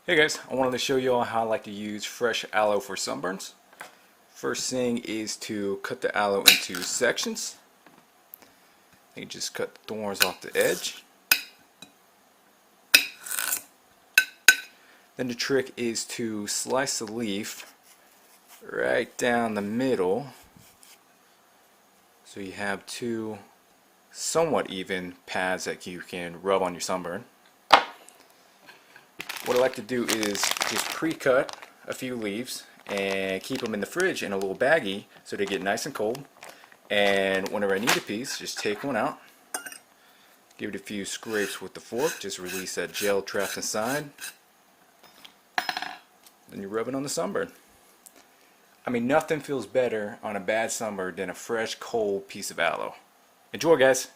Hey guys, I wanted to show you all how I like to use fresh aloe for sunburns. First thing is to cut the aloe into sections. You just cut the thorns off the edge. Then the trick is to slice the leaf right down the middle so you have two somewhat even pads that you can rub on your sunburn. What I like to do is just pre-cut a few leaves and keep them in the fridge in a little baggie so they get nice and cold. And whenever I need a piece, just take one out, give it a few scrapes with the fork, just release that gel trapped inside. Then you rub it on the sunburn. I mean, nothing feels better on a bad sunburn than a fresh, cold piece of aloe. Enjoy, guys!